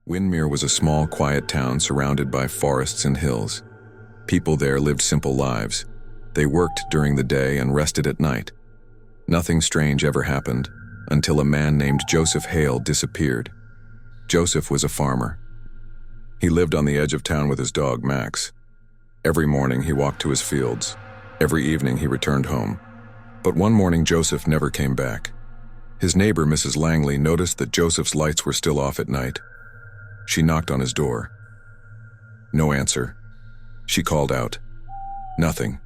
Windermere was a small, quiet town surrounded by forests and hills. People there lived simple lives. They worked during the day and rested at night. Nothing strange ever happened until a man named Joseph Hale disappeared. Joseph was a farmer. He lived on the edge of town with his dog, Max. Every morning he walked to his fields. Every evening he returned home. But one morning Joseph never came back. His neighbor, Mrs. Langley, noticed that Joseph's lights were still off at night. She knocked on his door. No answer. She called out. Nothing.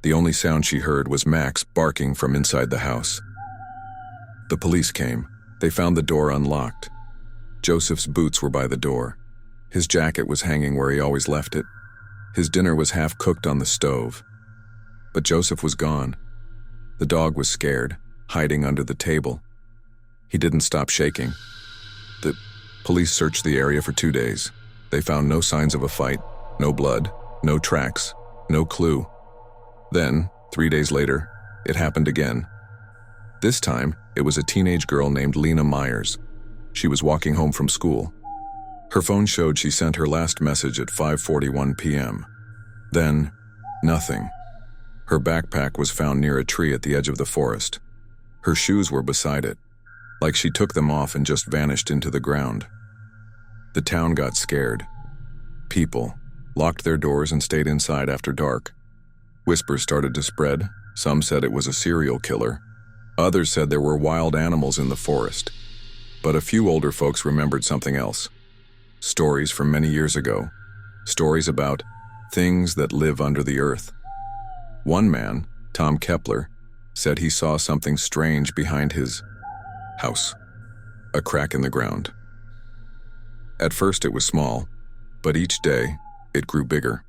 The only sound she heard was Max barking from inside the house. The police came. They found the door unlocked. Joseph's boots were by the door. His jacket was hanging where he always left it. His dinner was half cooked on the stove. But Joseph was gone. The dog was scared, hiding under the table. He didn't stop shaking. The police searched the area for 2 days. They found no signs of a fight, no blood, no tracks, no clue. Then, 3 days later, it happened again. This time, it was a teenage girl named Lena Myers. She was walking home from school. Her phone showed she sent her last message at 5:41 p.m. Then, nothing. Her backpack was found near a tree at the edge of the forest. Her shoes were beside it, like she took them off and just vanished into the ground. The town got scared. People locked their doors and stayed inside after dark. Whispers started to spread. Some said it was a serial killer. Others said there were wild animals in the forest. But a few older folks remembered something else. Stories from many years ago. Stories about things that live under the earth. One man, Tom Kepler, said he saw something strange behind his house. A crack in the ground. At first it was small, but each day it grew bigger.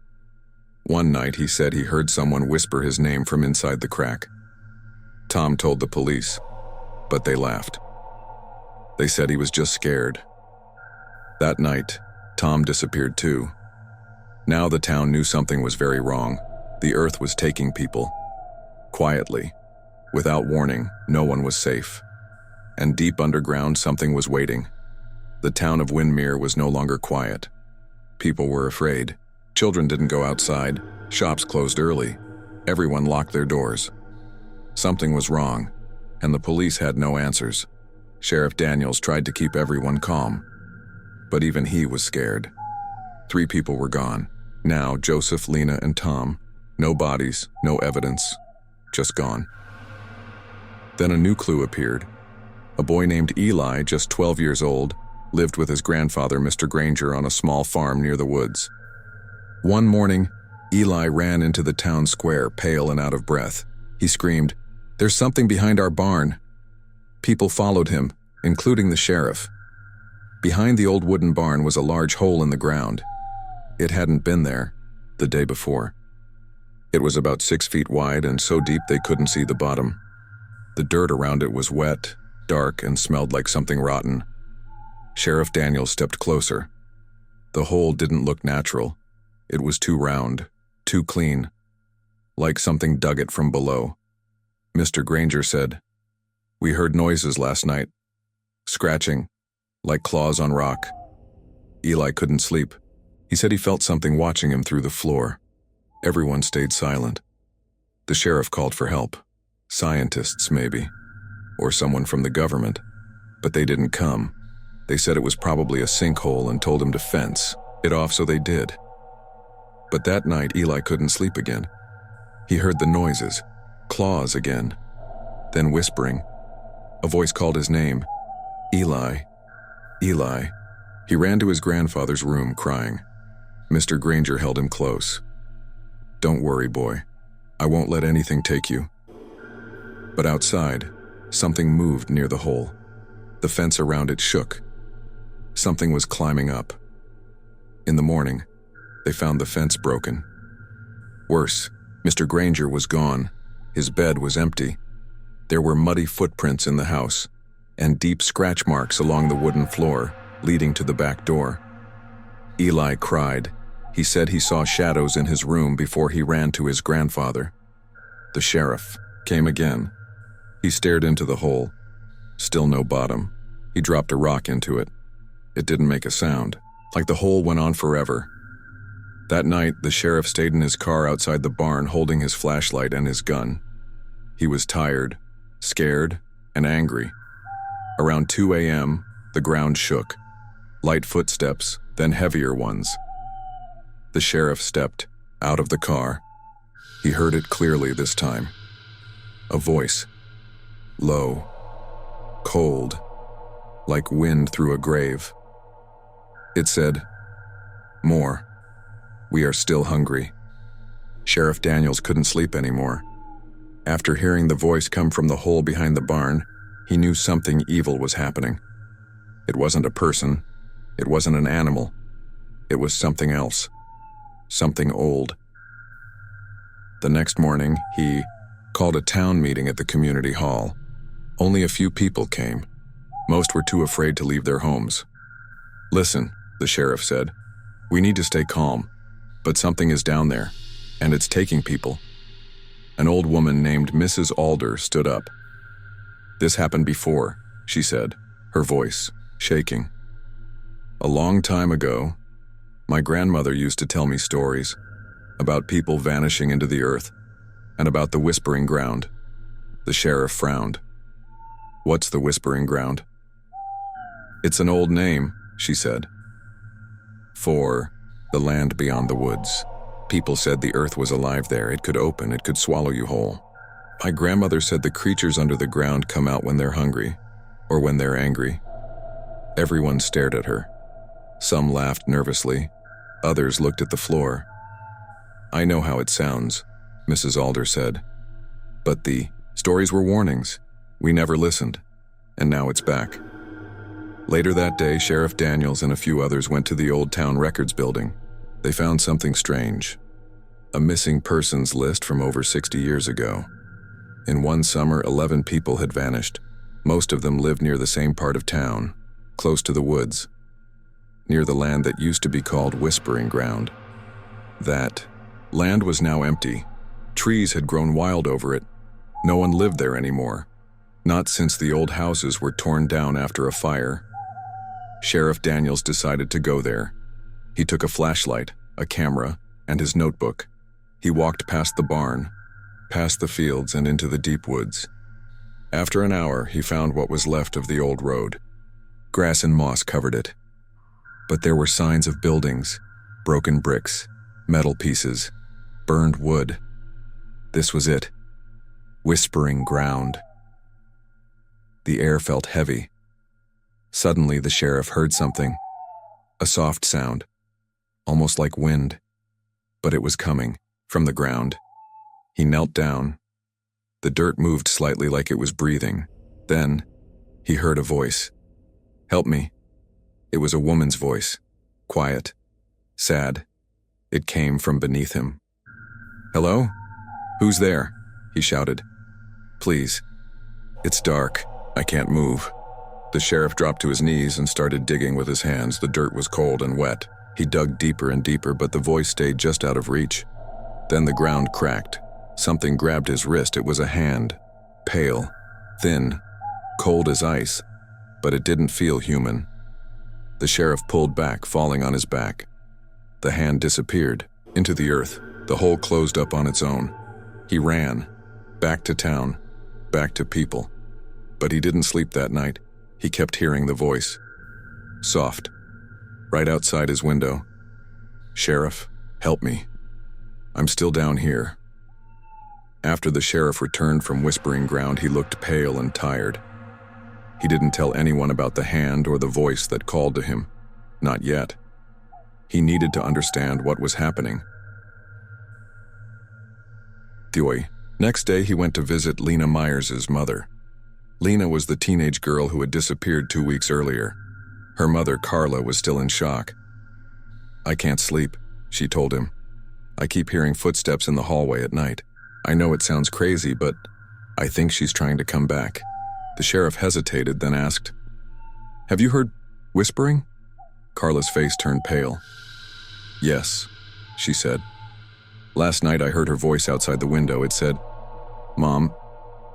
One night he said he heard someone whisper his name from inside the crack. Tom told the police, but they laughed. They said he was just scared. That night, Tom disappeared too. Now the town knew something was very wrong. The earth was taking people. Quietly, without warning, no one was safe. And deep underground, something was waiting. The town of Windermere was no longer quiet. People were afraid. Children didn't go outside. Shops closed early. Everyone locked their doors. Something was wrong, and the police had no answers. Sheriff Daniels tried to keep everyone calm, but even he was scared. 3 people were gone. Now, Joseph, Lena, and Tom. No bodies, no evidence, just gone. Then a new clue appeared. A boy named Eli, just 12 years old, lived with his grandfather, Mr. Granger, on a small farm near the woods. One morning, Eli ran into the town square, pale and out of breath. He screamed, "There's something behind our barn." People followed him, including the sheriff. Behind the old wooden barn was a large hole in the ground. It hadn't been there the day before. It was about 6 feet wide and so deep they couldn't see the bottom. The dirt around it was wet, dark, and smelled like something rotten. Sheriff Daniels stepped closer. The hole didn't look natural. It was too round, too clean, like something dug it from below. Mr. Granger said, "We heard noises last night. Scratching, like claws on rock." Eli couldn't sleep. He said he felt something watching him through the floor. Everyone stayed silent. The sheriff called for help. Scientists, maybe. Or someone from the government. But they didn't come. They said it was probably a sinkhole and told him to fence it off, so they did. But that night, Eli couldn't sleep again. He heard the noises. Claws again. Then whispering. A voice called his name. "Eli. Eli." He ran to his grandfather's room, crying. Mr. Granger held him close. "Don't worry, boy. I won't let anything take you." But outside, something moved near the hole. The fence around it shook. Something was climbing up. In the morning, they found the fence broken. Worse, Mr. Granger was gone. His bed was empty. There were muddy footprints in the house, and deep scratch marks along the wooden floor, leading to the back door. Eli cried. He said he saw shadows in his room before he ran to his grandfather. The sheriff came again. He stared into the hole. Still no bottom. He dropped a rock into it. It didn't make a sound, like the hole went on forever. That night, the sheriff stayed in his car outside the barn holding his flashlight and his gun. He was tired, scared, and angry. Around 2 a.m., the ground shook. Light footsteps, then heavier ones. The sheriff stepped out of the car. He heard it clearly this time. A voice. Low. Cold. Like wind through a grave. It said, "More. We are still hungry." Sheriff Daniels couldn't sleep anymore. After hearing the voice come from the hole behind the barn, he knew something evil was happening. It wasn't a person. It wasn't an animal. It was something else. Something old. The next morning, he called a town meeting at the community hall. Only a few people came. Most were too afraid to leave their homes. "Listen," the sheriff said. "We need to stay calm, but something is down there, and it's taking people." An old woman named Mrs. Alder stood up. "This happened before," she said, her voice shaking. "A long time ago, my grandmother used to tell me stories about people vanishing into the earth and about the Whispering Ground." The sheriff frowned. "What's the Whispering Ground?" "It's an old name," she said, "for the land beyond the woods. People said the earth was alive there. It could open, it could swallow you whole. My grandmother said the creatures under the ground come out when they're hungry, or when they're angry." Everyone stared at her. Some laughed nervously. Others looked at the floor. "I know how it sounds," Mrs. Alder said. "But the stories were warnings. We never listened. And now it's back." Later that day, Sheriff Daniels and a few others went to the Old Town Records building. They found something strange. A missing persons list from over 60 years ago. In one summer, 11 people had vanished. Most of them lived near the same part of town, close to the woods, near the land that used to be called Whispering Ground. That land was now empty. Trees had grown wild over it. No one lived there anymore, not since the old houses were torn down after a fire. Sheriff Daniels decided to go there. He took a flashlight, a camera, and his notebook. He walked past the barn, past the fields and into the deep woods. After an hour, he found what was left of the old road. Grass and moss covered it. But there were signs of buildings, broken bricks, metal pieces, burned wood. This was it. Whispering Ground. The air felt heavy. Suddenly, the sheriff heard something. A soft sound, almost like wind. But it was coming from the ground. He knelt down. The dirt moved slightly like it was breathing. Then, he heard a voice. "Help me." It was a woman's voice, quiet, sad. It came from beneath him. "Hello? Who's there?" he shouted. "Please. It's dark. I can't move." The sheriff dropped to his knees and started digging with his hands. The dirt was cold and wet. He dug deeper and deeper, but the voice stayed just out of reach. Then the ground cracked. Something grabbed his wrist. It was a hand, pale, thin, cold as ice, but it didn't feel human. The sheriff pulled back, falling on his back. The hand disappeared into the earth. The hole closed up on its own. He ran, back to town, back to people. But he didn't sleep that night. He kept hearing the voice. Soft, right outside his window. "Sheriff, help me. I'm still down here." After the sheriff returned from Whispering Ground, he looked pale and tired. He didn't tell anyone about the hand or the voice that called to him. Not yet. He needed to understand what was happening. Next day, he went to visit Lena Myers's mother. Lena was the teenage girl who had disappeared 2 weeks earlier. Her mother, Carla, was still in shock. "I can't sleep," she told him. "I keep hearing footsteps in the hallway at night. I know it sounds crazy, but I think she's trying to come back." The sheriff hesitated, then asked, "Have you heard whispering?" Carla's face turned pale. "Yes," she said. "Last night I heard her voice outside the window. It said, 'Mom,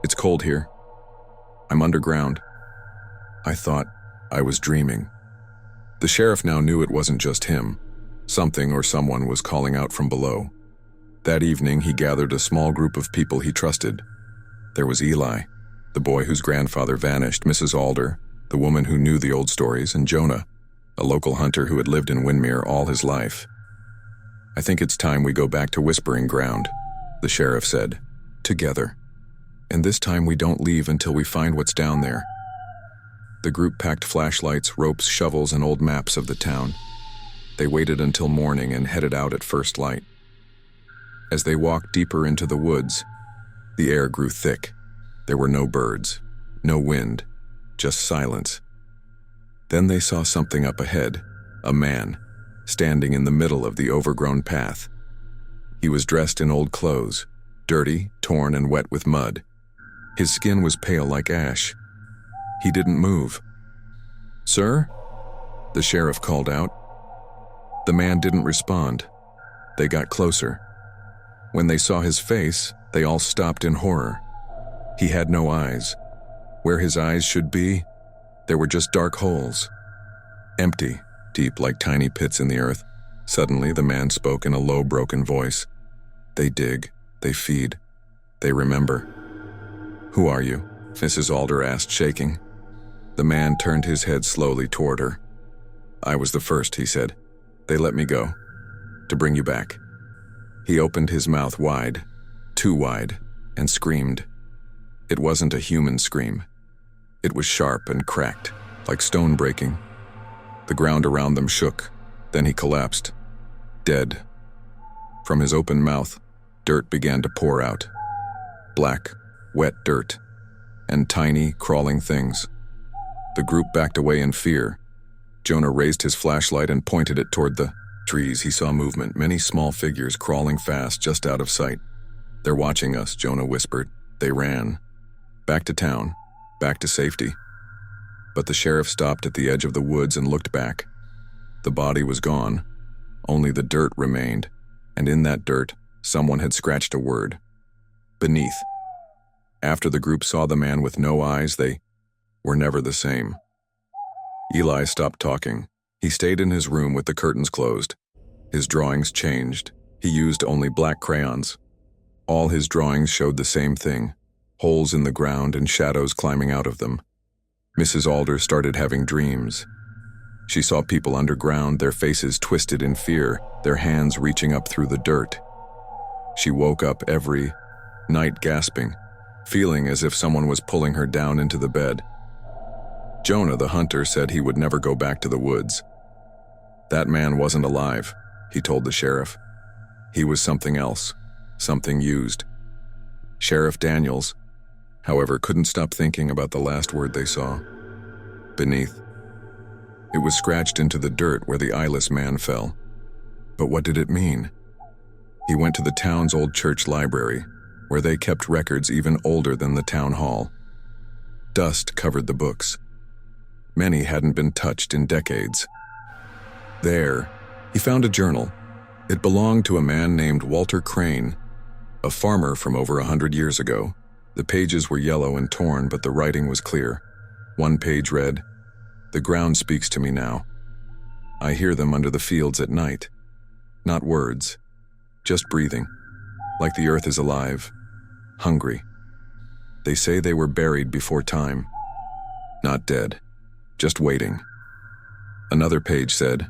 it's cold here. I'm underground.' I thought I was dreaming." The sheriff now knew it wasn't just him. Something or someone was calling out from below. That evening, he gathered a small group of people he trusted. There was Eli, the boy whose grandfather vanished, Mrs. Alder, the woman who knew the old stories, and Jonah, a local hunter who had lived in Windermere all his life. "I think it's time we go back to Whispering Ground," the sheriff said, "together. And this time we don't leave until we find what's down there." The group packed flashlights, ropes, shovels, and old maps of the town. They waited until morning and headed out at first light. As they walked deeper into the woods, the air grew thick. There were no birds, no wind, just silence. Then they saw something up ahead, a man, standing in the middle of the overgrown path. He was dressed in old clothes, dirty, torn, and wet with mud. His skin was pale like ash. He didn't move. "Sir?" the sheriff called out. The man didn't respond. They got closer. When they saw his face, they all stopped in horror. He had no eyes. Where his eyes should be, there were just dark holes. Empty, deep like tiny pits in the earth. Suddenly, the man spoke in a low, broken voice. "They dig, they feed, they remember." "Who are you?" Mrs. Alder asked, shaking. The man turned his head slowly toward her. "I was the first," he said. "They let me go. To bring you back." He opened his mouth wide, too wide, and screamed. It wasn't a human scream. It was sharp and cracked, like stone breaking. The ground around them shook. Then he collapsed, dead. From his open mouth, dirt began to pour out. Black, wet dirt, and tiny, crawling things. The group backed away in fear. Jonah raised his flashlight and pointed it toward the trees. He saw movement, many small figures crawling fast just out of sight. "They're watching us," Jonah whispered. They ran. Back to town, back to safety. But the sheriff stopped at the edge of the woods and looked back. The body was gone. Only the dirt remained, and in that dirt, someone had scratched a word. Beneath. After the group saw the man with no eyes, they were never the same. Eli stopped talking. He stayed in his room with the curtains closed. His drawings changed. He used only black crayons. All his drawings showed the same thing, holes in the ground and shadows climbing out of them. Mrs. Alder started having dreams. She saw people underground, their faces twisted in fear, their hands reaching up through the dirt. She woke up every night gasping, feeling as if someone was pulling her down into the bed. Jonah, the hunter, said he would never go back to the woods. That man wasn't alive, he told the sheriff. He was something else, something used. Sheriff Daniels, however, couldn't stop thinking about the last word they saw. Beneath. It was scratched into the dirt where the eyeless man fell. But what did it mean? He went to the town's old church library, where they kept records even older than the town hall. Dust covered the books. Many hadn't been touched in decades. There, he found a journal. It belonged to a man named Walter Crane, a farmer from over 100 years ago. The pages were yellow and torn, but the writing was clear. One page read, "The ground speaks to me now. I hear them under the fields at night. Not words, just breathing, like the earth is alive, hungry. They say they were buried before time. Not dead, just waiting." Another page said,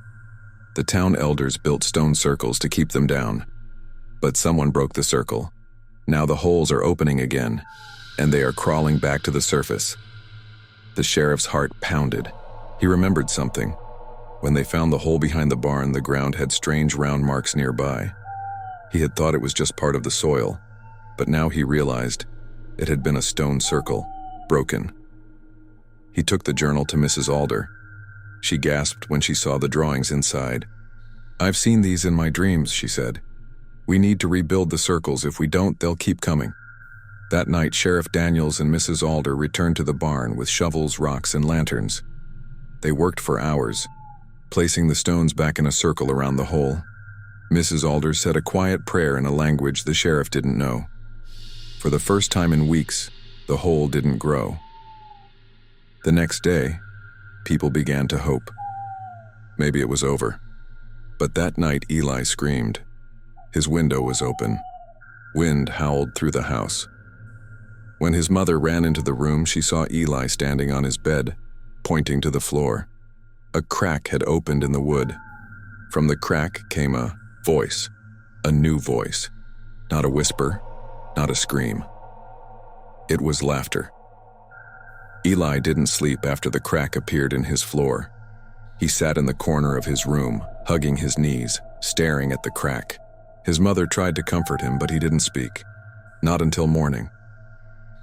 "The town elders built stone circles to keep them down. But someone broke the circle. Now the holes are opening again, and they are crawling back to the surface." The sheriff's heart pounded. He remembered something. When they found the hole behind the barn, the ground had strange round marks nearby. He had thought it was just part of the soil, but now he realized it had been a stone circle, broken. He took the journal to Mrs. Alder. She gasped when she saw the drawings inside. "I've seen these in my dreams," she said. "We need to rebuild the circles. If we don't, they'll keep coming." That night, Sheriff Daniels and Mrs. Alder returned to the barn with shovels, rocks, and lanterns. They worked for hours, placing the stones back in a circle around the hole. Mrs. Alder said a quiet prayer in a language the sheriff didn't know. For the first time in weeks, the hole didn't grow. The next day, people began to hope. Maybe it was over. But that night Eli screamed. His window was open. Wind howled through the house. When his mother ran into the room, she saw Eli standing on his bed, pointing to the floor. A crack had opened in the wood. From the crack came a voice, a new voice. Not a whisper, not a scream. It was laughter. Eli didn't sleep after the crack appeared in his floor. He sat in the corner of his room, hugging his knees, staring at the crack. His mother tried to comfort him, but he didn't speak. Not until morning.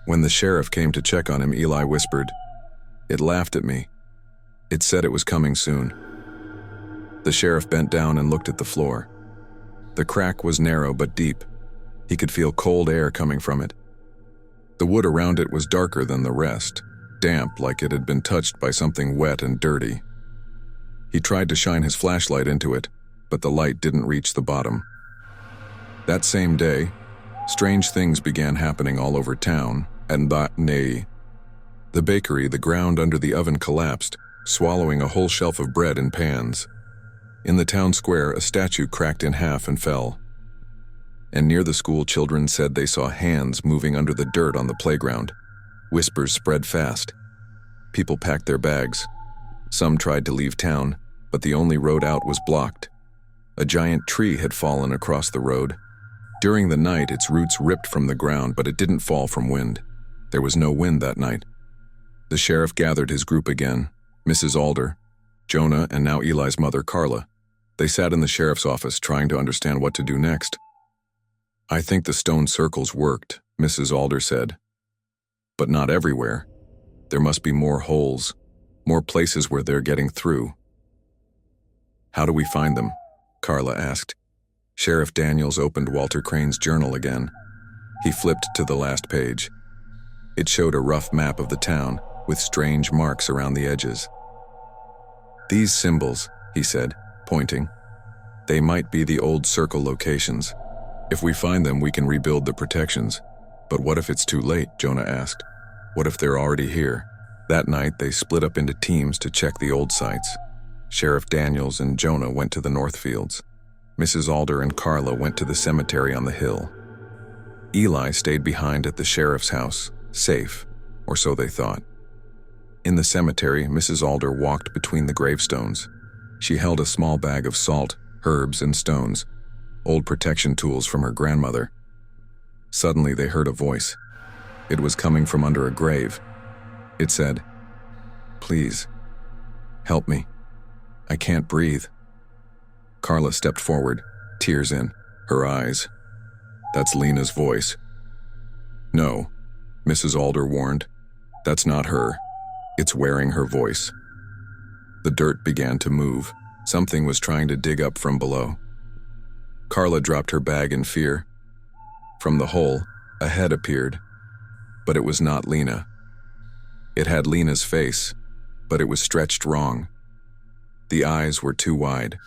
When the sheriff came to check on him, Eli whispered, "It laughed at me. It said it was coming soon." The sheriff bent down and looked at the floor. The crack was narrow but deep. He could feel cold air coming from it. The wood around it was darker than the rest, damp like it had been touched by something wet and dirty. He tried to shine his flashlight into it, but the light didn't reach the bottom. That same day, strange things began happening all over town, and the bakery, the ground under the oven collapsed, swallowing a whole shelf of bread and pans. In the town square, a statue cracked in half and fell. And near the school, children said they saw hands moving under the dirt on the playground. Whispers spread fast. People packed their bags. Some tried to leave town, but the only road out was blocked. A giant tree had fallen across the road. During the night, its roots ripped from the ground, but it didn't fall from wind. There was no wind that night. The sheriff gathered his group again, Mrs. Alder, Jonah, and now Eli's mother, Carla. They sat in the sheriff's office trying to understand what to do next. "I think the stone circles worked," Mrs. Alder said. "But not everywhere. There must be more holes, more places where they're getting through." "How do we find them?" Carla asked. Sheriff Daniels opened Walter Crane's journal again. He flipped to the last page. It showed a rough map of the town, with strange marks around the edges. "These symbols," he said, pointing. "They might be the old circle locations. If we find them, we can rebuild the protections. But what if it's too late?" Jonah asked. "What if they're already here?" That night, they split up into teams to check the old sites. Sheriff Daniels and Jonah went to the North Fields. Mrs. Alder and Carla went to the cemetery on the hill. Eli stayed behind at the sheriff's house, safe, or so they thought. In the cemetery, Mrs. Alder walked between the gravestones. She held a small bag of salt, herbs, and stones, old protection tools from her grandmother. Suddenly, they heard a voice. It was coming from under a grave. It said, "Please, help me. I can't breathe." Carla stepped forward, tears in her eyes. "That's Lena's voice." "No," Mrs. Alder warned. "That's not her. It's wearing her voice." The dirt began to move. Something was trying to dig up from below. Carla dropped her bag in fear. From the hole, a head appeared. But it was not Lena. It had Lena's face, but it was stretched wrong. The eyes were too wide,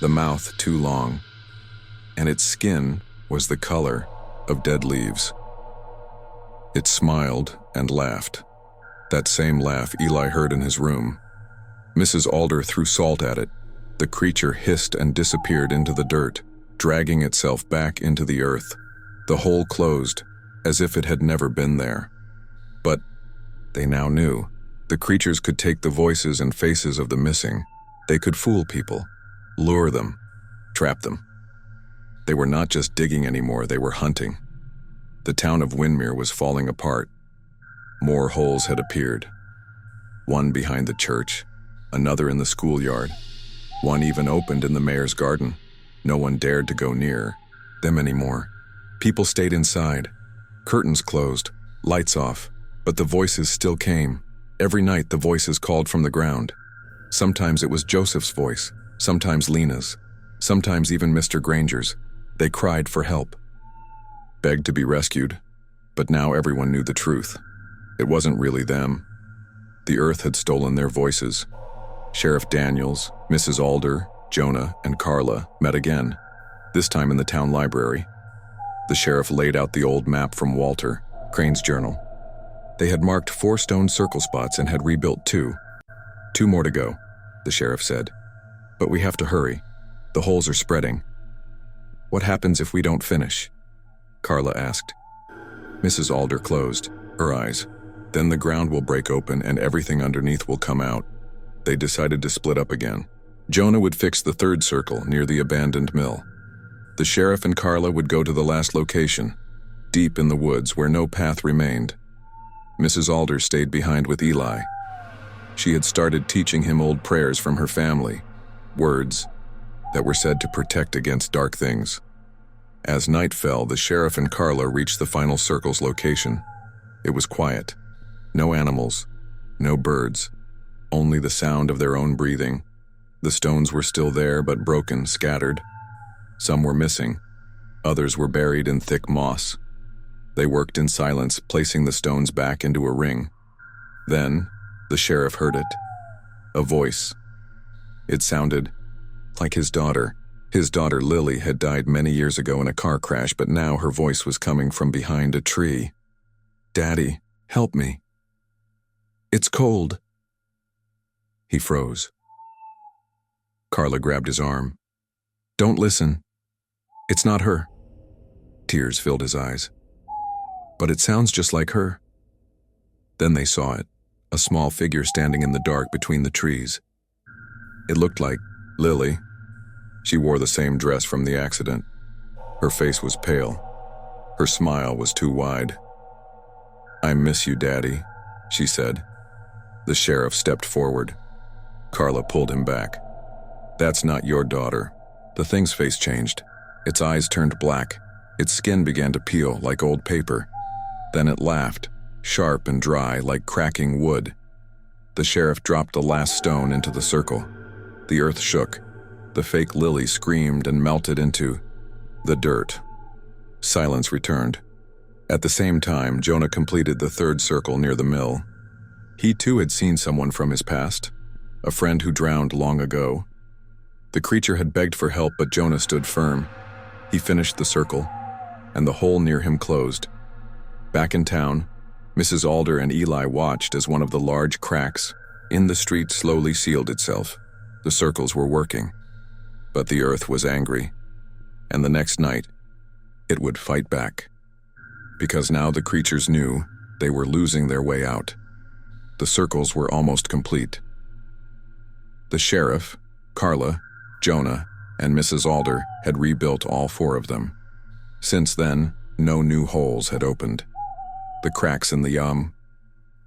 the mouth too long, and its skin was the color of dead leaves. It smiled and laughed. That same laugh Eli heard in his room. Mrs. Alder threw salt at it. The creature hissed and disappeared into the dirt, dragging itself back into the earth. The hole closed, as if it had never been there. But they now knew. The creatures could take the voices and faces of the missing. They could fool people, lure them, trap them. They were not just digging anymore, they were hunting. The town of Windmere was falling apart. More holes had appeared. One behind the church, another in the schoolyard. One even opened in the mayor's garden. No one dared to go near them anymore. People stayed inside. Curtains closed, lights off, but the voices still came. Every night the voices called from the ground. Sometimes it was Joseph's voice, sometimes Lena's, sometimes even Mr. Granger's. They cried for help, begged to be rescued, but now everyone knew the truth. It wasn't really them. The earth had stolen their voices. Sheriff Daniels, Mrs. Alder, Jonah, and Carla met again, this time in the town library. The sheriff laid out the old map from Walter Crane's journal. They had marked 4 stone circle spots and had rebuilt 2. 2 more to go, the sheriff said. But we have to hurry. The holes are spreading. What happens if we don't finish? Carla asked. Mrs. Alder closed her eyes. Then the ground will break open and everything underneath will come out. They decided to split up again. Jonah would fix the third circle near the abandoned mill. The sheriff and Carla would go to the last location, deep in the woods where no path remained. Mrs. Alder stayed behind with Eli. She had started teaching him old prayers from her family, words that were said to protect against dark things. As night fell, the sheriff and Carla reached the final circle's location. It was quiet. No animals, no birds, only the sound of their own breathing. The stones were still there, but broken, scattered. Some were missing. Others were buried in thick moss. They worked in silence, placing the stones back into a ring. Then, the sheriff heard it. A voice. It sounded like his daughter. His daughter Lily had died many years ago in a car crash, but now her voice was coming from behind a tree. "Daddy, help me. It's cold." He froze. Carla grabbed his arm. "Don't listen. It's not her." Tears filled his eyes. "But it sounds just like her." Then they saw it, a small figure standing in the dark between the trees. It looked like Lily. She wore the same dress from the accident. Her face was pale. Her smile was too wide. "I miss you, Daddy," she said. The sheriff stepped forward. Carla pulled him back. "That's not your daughter." The thing's face changed. Its eyes turned black. Its skin began to peel like old paper. Then it laughed, sharp and dry like cracking wood. The sheriff dropped the last stone into the circle. The earth shook. The fake Lily screamed and melted into the dirt. Silence returned. At the same time, Jonah completed the third circle near the mill. He too had seen someone from his past, a friend who drowned long ago. The creature had begged for help, but Jonah stood firm. He finished the circle, and the hole near him closed. Back in town, Mrs. Alder and Eli watched as one of the large cracks in the street slowly sealed itself. The circles were working, but the earth was angry, and the next night, it would fight back. Because now the creatures knew they were losing their way out. The circles were almost complete. The sheriff, Carla, Jonah, and Mrs. Alder had rebuilt all four of them. Since then, no new holes had opened. The cracks in the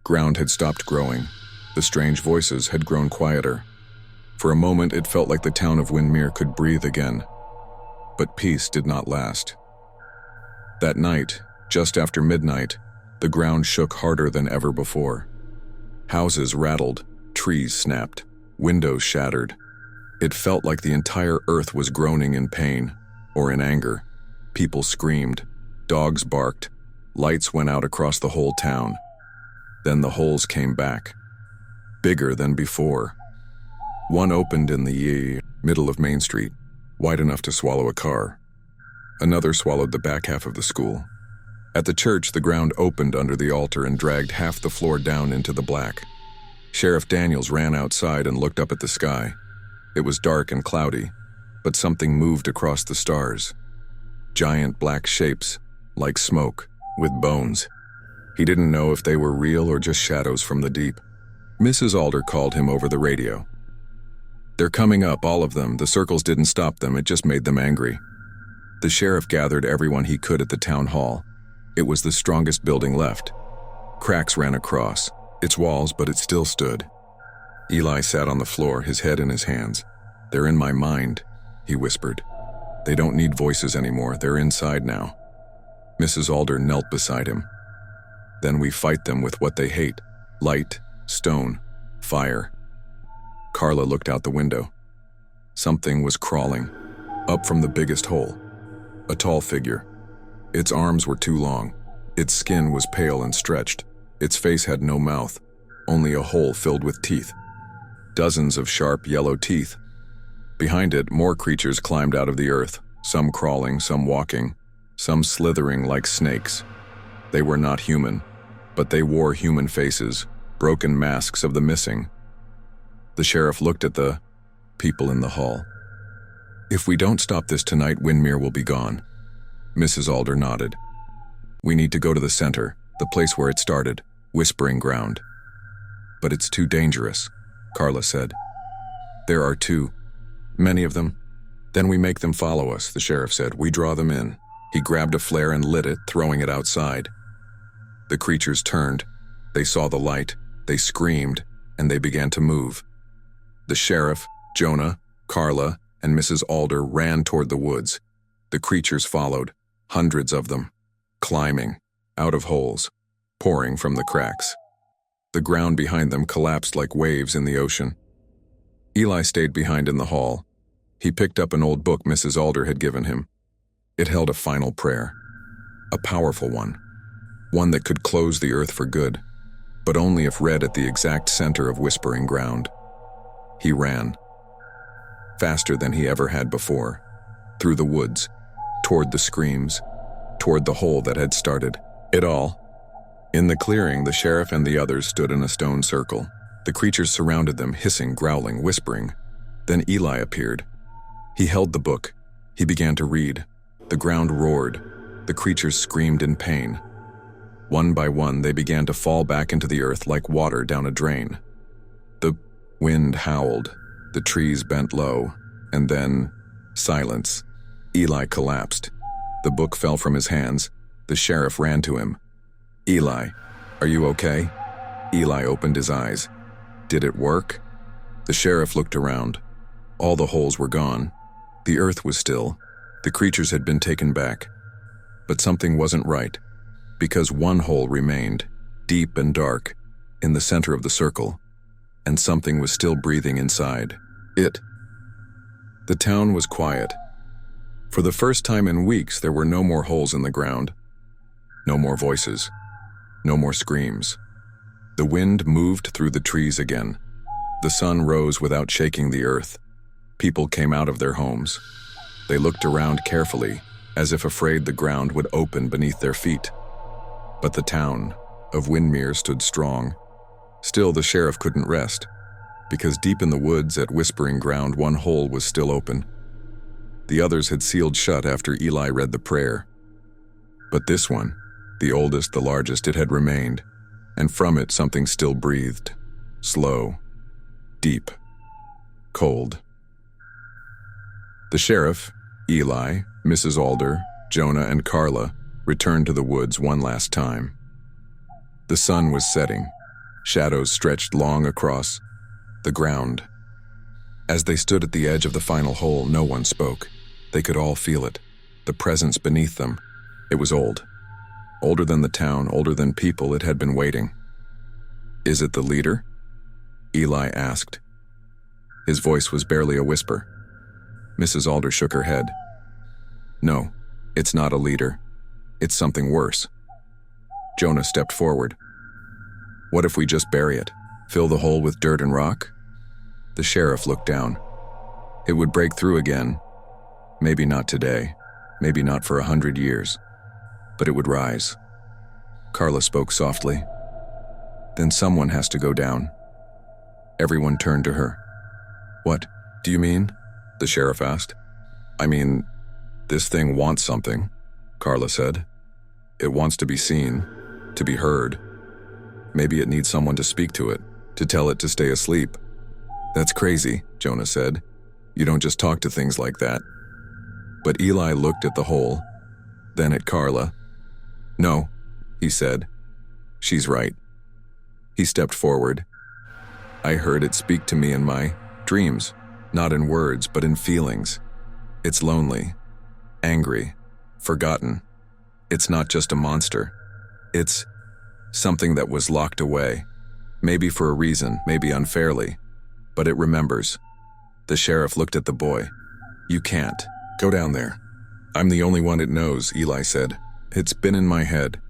ground had stopped growing. The strange voices had grown quieter. For a moment, it felt like the town of Windmere could breathe again. But peace did not last. That night, just after midnight, the ground shook harder than ever before. Houses rattled, trees snapped, windows shattered. It felt like the entire earth was groaning in pain or in anger. People screamed, dogs barked, lights went out across the whole town. Then the holes came back, bigger than before. One opened in the middle of Main Street, wide enough to swallow a car. Another swallowed the back half of the school. At the church, the ground opened under the altar and dragged half the floor down into the black. Sheriff Daniels ran outside and looked up at the sky. It was dark and cloudy, but something moved across the stars. Giant black shapes, like smoke, with bones. He didn't know if they were real or just shadows from the deep. Mrs. Alder called him over the radio. "They're coming up, all of them. The circles didn't stop them, it just made them angry." The sheriff gathered everyone he could at the town hall. It was the strongest building left. Cracks ran across its walls, but it still stood. Eli sat on the floor, his head in his hands. "They're in my mind," he whispered. "They don't need voices anymore, they're inside now." Mrs. Alder knelt beside him. "Then we fight them with what they hate: light, stone, fire." Carla looked out the window. Something was crawling, up from the biggest hole. A tall figure. Its arms were too long. Its skin was pale and stretched. Its face had no mouth, only a hole filled with teeth. Dozens of sharp yellow teeth. Behind it, more creatures climbed out of the earth, some crawling, some walking, some slithering like snakes. They were not human, but they wore human faces, broken masks of the missing. The sheriff looked at the people in the hall. If we don't stop this tonight, Windmere will be gone. Mrs. Alder nodded. We need to go to the center, the place where it started, Whispering Ground. But it's too dangerous, Carla said. There are too many of them. Then we make them follow us, the sheriff said. We draw them in. He grabbed a flare and lit it, throwing it outside. The creatures turned. They saw the light. They screamed, and they began to move. The sheriff, Jonah, Carla, and Mrs. Alder ran toward the woods. The creatures followed, hundreds of them, climbing, out of holes, pouring from the cracks. The ground behind them collapsed like waves in the ocean. Eli stayed behind in the hall. He picked up an old book Mrs. Alder had given him. It held a final prayer, a powerful one that could close the earth for good, but only if read at the exact center of Whispering Ground. He ran, faster than he ever had before, through the woods, toward the screams, toward the hole that had started it all. In the clearing, the sheriff and the others stood in a stone circle. The creatures surrounded them, hissing, growling, whispering. Then Eli appeared. He held the book. He began to read. The ground roared. The creatures screamed in pain. One by one, they began to fall back into the earth like water down a drain. The wind howled. The trees bent low. And then, silence. Eli collapsed. The book fell from his hands. The sheriff ran to him. Eli, are you okay? Eli opened his eyes. Did it work? The sheriff looked around. All the holes were gone. The earth was still. The creatures had been taken back. But something wasn't right, because one hole remained, deep and dark, in the center of the circle, and something was still breathing inside it. The town was quiet. For the first time in weeks, there were no more holes in the ground. No more voices. No more screams. The wind moved through the trees again. The sun rose without shaking the earth. People came out of their homes. They looked around carefully, as if afraid the ground would open beneath their feet. But the town of Windmere stood strong. Still, the sheriff couldn't rest, because deep in the woods at Whispering Ground, one hole was still open. The others had sealed shut after Eli read the prayer. But this one, the oldest, the largest, it had remained, and from it something still breathed, slow, deep, cold. The sheriff, Eli, Mrs. Alder, Jonah, and Carla returned to the woods one last time. The sun was setting. Shadows stretched long across the ground. As they stood at the edge of the final hole, no one spoke. They could all feel it, the presence beneath them. It was old. Older than the town, older than people. It had been waiting. Is it the leader? Eli asked. His voice was barely a whisper. Mrs. Alder shook her head. No, it's not a leader. It's something worse. Jonah stepped forward. What if we just bury it? Fill the hole with dirt and rock? The sheriff looked down. It would break through again. Maybe not today. Maybe not for 100 years. But it would rise. Carla spoke softly. Then someone has to go down. Everyone turned to her. What do you mean? The sheriff asked. I mean, this thing wants something, Carla said. It wants to be seen, to be heard. Maybe it needs someone to speak to it, to tell it to stay asleep. That's crazy, Jonah said. You don't just talk to things like that. But Eli looked at the hole, then at Carla. No, he said. She's right. He stepped forward. I heard it speak to me in my dreams, not in words, but in feelings. It's lonely, angry, forgotten. It's not just a monster. It's something that was locked away, maybe for a reason, maybe unfairly, but it remembers. The sheriff looked at the boy. You can't. Go down there. I'm the only one it knows, Eli said. It's been in my head.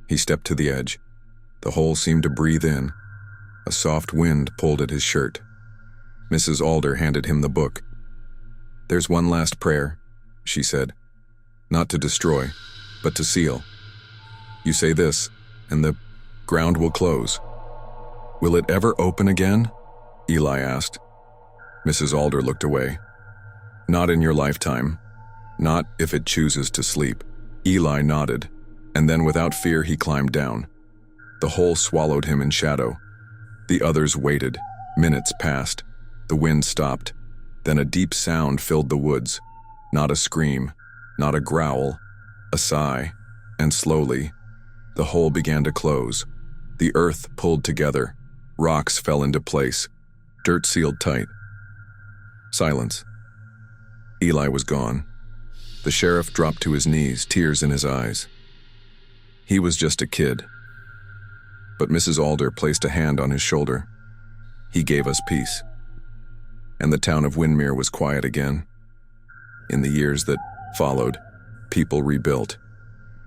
He stepped to the edge. The hole seemed to breathe in. A soft wind pulled at his shirt. Mrs. Alder handed him the book. There's one last prayer, she said. Not to destroy, but to seal. You say this, and the ground will close. Will it ever open again? Eli asked. Mrs. Alder looked away. Not in your lifetime. Not if it chooses to sleep. Eli nodded, and then without fear he climbed down. The hole swallowed him in shadow. The others waited. Minutes passed. The wind stopped. Then a deep sound filled the woods. Not a scream, not a growl, a sigh. And slowly, the hole began to close. The earth pulled together. Rocks fell into place. Dirt sealed tight. Silence. Eli was gone. The sheriff dropped to his knees, tears in his eyes. He was just a kid. But Mrs. Alder placed a hand on his shoulder. He gave us peace. And the town of Windermere was quiet again. In the years that followed, people rebuilt.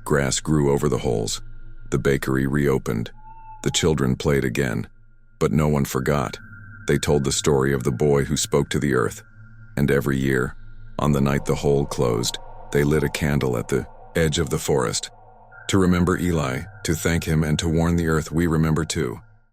Grass grew over the holes. The bakery reopened. The children played again. But no one forgot. They told the story of the boy who spoke to the earth. And every year, on the night the hole closed, they lit a candle at the edge of the forest. To remember Eli, to thank him, and to warn the earth we remember too.